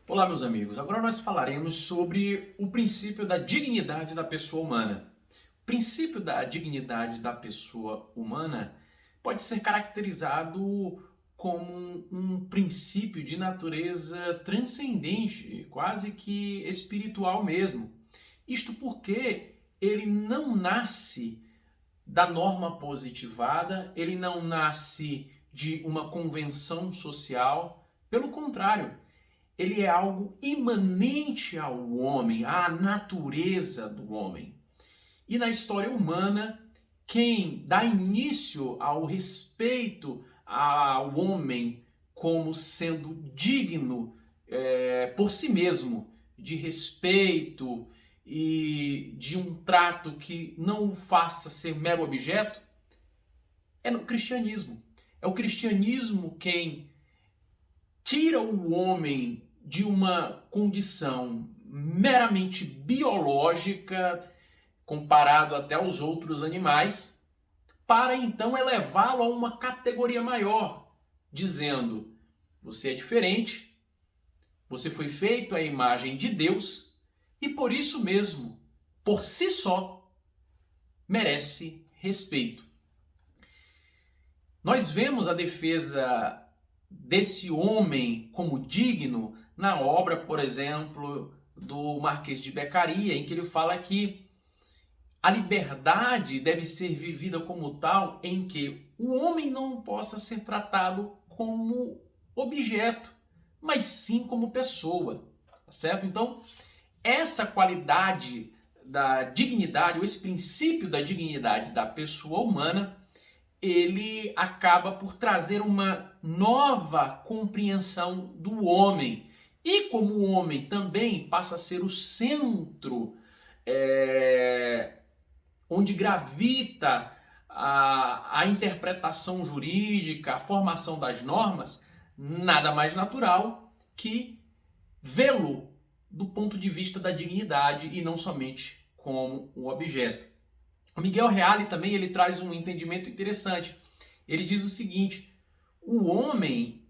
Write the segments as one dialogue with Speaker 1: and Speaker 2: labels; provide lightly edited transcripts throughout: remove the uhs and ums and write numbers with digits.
Speaker 1: Olá, meus amigos. Agora nós falaremos sobre o princípio da dignidade da pessoa humana. O princípio da dignidade da pessoa humana pode ser caracterizado como um princípio de natureza transcendente, quase que espiritual mesmo. Isto porque ele não nasce da norma positivada, ele não nasce de uma convenção social. Pelo contrário, ele é algo imanente ao homem, à natureza do homem. E na história humana, quem dá início ao respeito ao homem como sendo digno por si mesmo de respeito e de um trato que não o faça ser mero objeto, é no cristianismo. É o cristianismo quem tira o homem de uma condição meramente biológica, comparado até aos outros animais, para então elevá-lo a uma categoria maior, dizendo: você é diferente, você foi feito à imagem de Deus e por isso mesmo, por si só, merece respeito. Nós vemos a defesa desse homem como digno na obra, por exemplo, do Marquês de Beccaria, em que ele fala que a liberdade deve ser vivida como tal, em que o homem não possa ser tratado como objeto, mas sim como pessoa, tá certo? Então, essa qualidade da dignidade, ou esse princípio da dignidade da pessoa humana, ele acaba por trazer uma nova compreensão do homem. E como o homem também passa a ser o centro onde gravita a interpretação jurídica, a formação das normas, nada mais natural que vê-lo do ponto de vista da dignidade e não somente como um objeto. O Miguel Reale também ele traz um entendimento interessante. Ele diz o seguinte: o homem,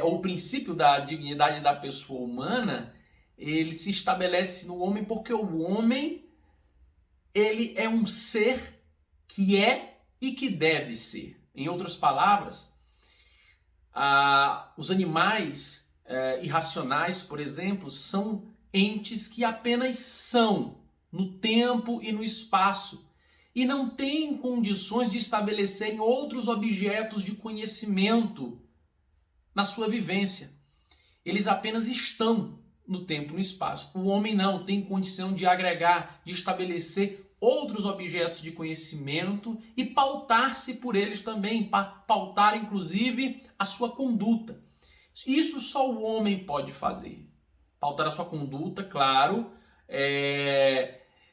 Speaker 1: ou o princípio da dignidade da pessoa humana, ele se estabelece no homem porque o homem ele é um ser que é e que deve ser. Em outras palavras, os animais irracionais, por exemplo, são entes que apenas são no tempo e no espaço e não têm condições de estabelecerem outros objetos de conhecimento na sua vivência. Eles apenas estão no tempo e no espaço. O homem não tem condição de agregar, de estabelecer outros objetos de conhecimento e pautar-se por eles também, pautar inclusive a sua conduta. Isso só o homem pode fazer. Pautar a sua conduta, claro,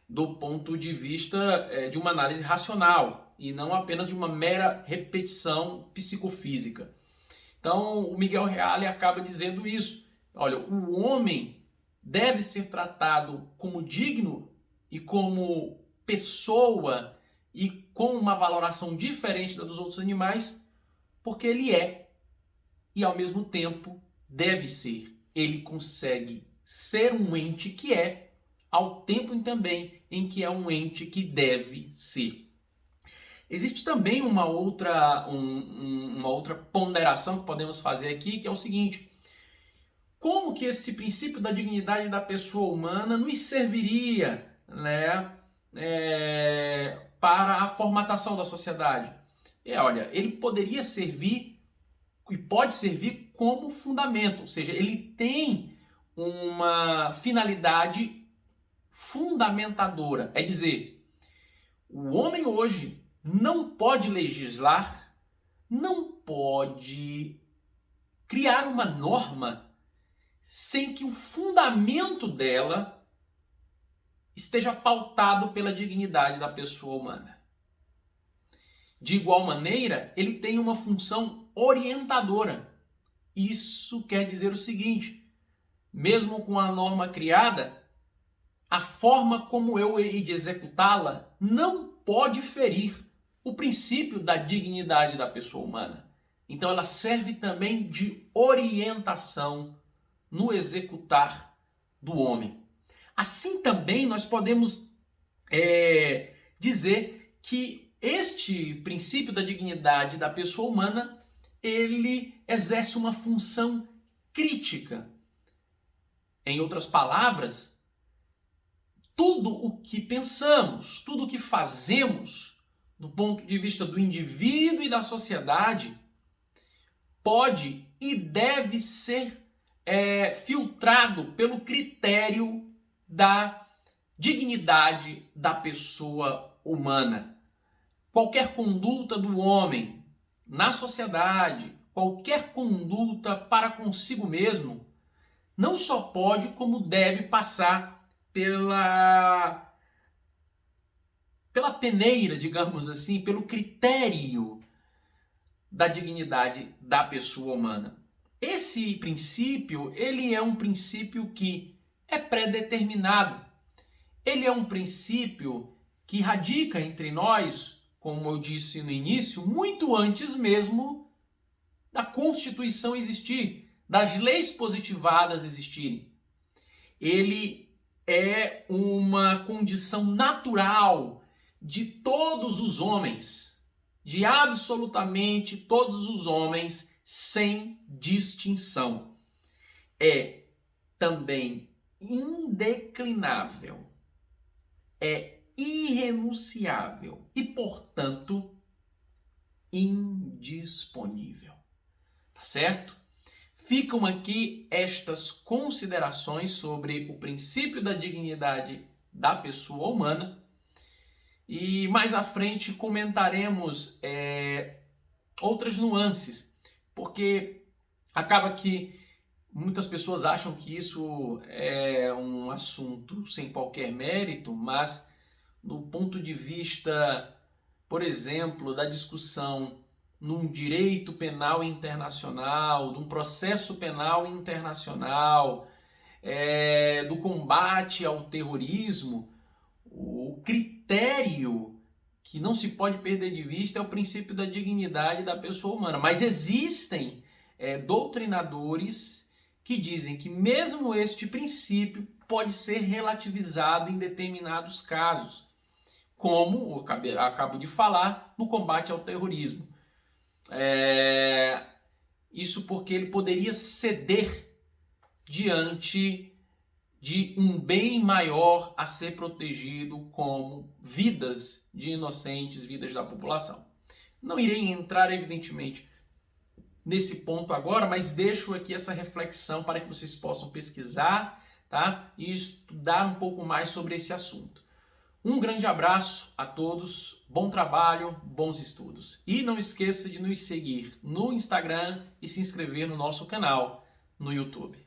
Speaker 1: do ponto de vista de uma análise racional e não apenas de uma mera repetição psicofísica. Então, o Miguel Reale acaba dizendo isso. Olha, o homem deve ser tratado como digno e como pessoa e com uma valoração diferente da dos outros animais, porque ele é e ao mesmo tempo deve ser. Ele consegue ser um ente que é, ao tempo também em que é um ente que deve ser. Existe também uma outra ponderação que podemos fazer aqui, que é o seguinte: como que esse princípio da dignidade da pessoa humana nos serviria, né, para a formatação da sociedade? Olha, ele poderia servir e pode servir como fundamento, ou seja, ele tem uma finalidade fundamentadora, é dizer, o homem hoje não pode legislar, não pode criar uma norma sem que o fundamento dela esteja pautado pela dignidade da pessoa humana. De igual maneira, ele tem uma função orientadora. Isso quer dizer o seguinte: mesmo com a norma criada, a forma como eu hei de executá-la não pode ferir o princípio da dignidade da pessoa humana. Então ela serve também de orientação no executar do homem. Assim também nós podemos dizer que este princípio da dignidade da pessoa humana, ele exerce uma função crítica. Em outras palavras, tudo o que pensamos, tudo o que fazemos, do ponto de vista do indivíduo e da sociedade, pode e deve ser filtrado pelo critério da dignidade da pessoa humana. Qualquer conduta do homem na sociedade, qualquer conduta para consigo mesmo, não só pode, como deve passar pela peneira, digamos assim, pelo critério da dignidade da pessoa humana. Esse princípio, ele é um princípio que é pré-determinado. Ele é um princípio que radica entre nós, como eu disse no início, muito antes mesmo da Constituição existir, das leis positivadas existirem. Ele é uma condição natural de todos os homens, de absolutamente todos os homens, sem distinção. É também indeclinável, é irrenunciável e, portanto, indisponível. Tá certo? Ficam aqui estas considerações sobre o princípio da dignidade da pessoa humana e mais à frente comentaremos outras nuances, porque acaba que muitas pessoas acham que isso é um assunto sem qualquer mérito, mas do ponto de vista, por exemplo, da discussão num direito penal internacional, de um processo penal internacional, do combate ao terrorismo, o critério que não se pode perder de vista é o princípio da dignidade da pessoa humana. Mas existem doutrinadores que dizem que mesmo este princípio pode ser relativizado em determinados casos, como eu acabo de falar, no combate ao terrorismo. Isso porque ele poderia ceder diante de um bem maior a ser protegido, como vidas de inocentes, vidas da população. Não irei entrar, evidentemente, nesse ponto agora, mas deixo aqui essa reflexão para que vocês possam pesquisar, tá? E estudar um pouco mais sobre esse assunto. Um grande abraço a todos, bom trabalho, bons estudos. E não esqueça de nos seguir no Instagram e se inscrever no nosso canal no YouTube.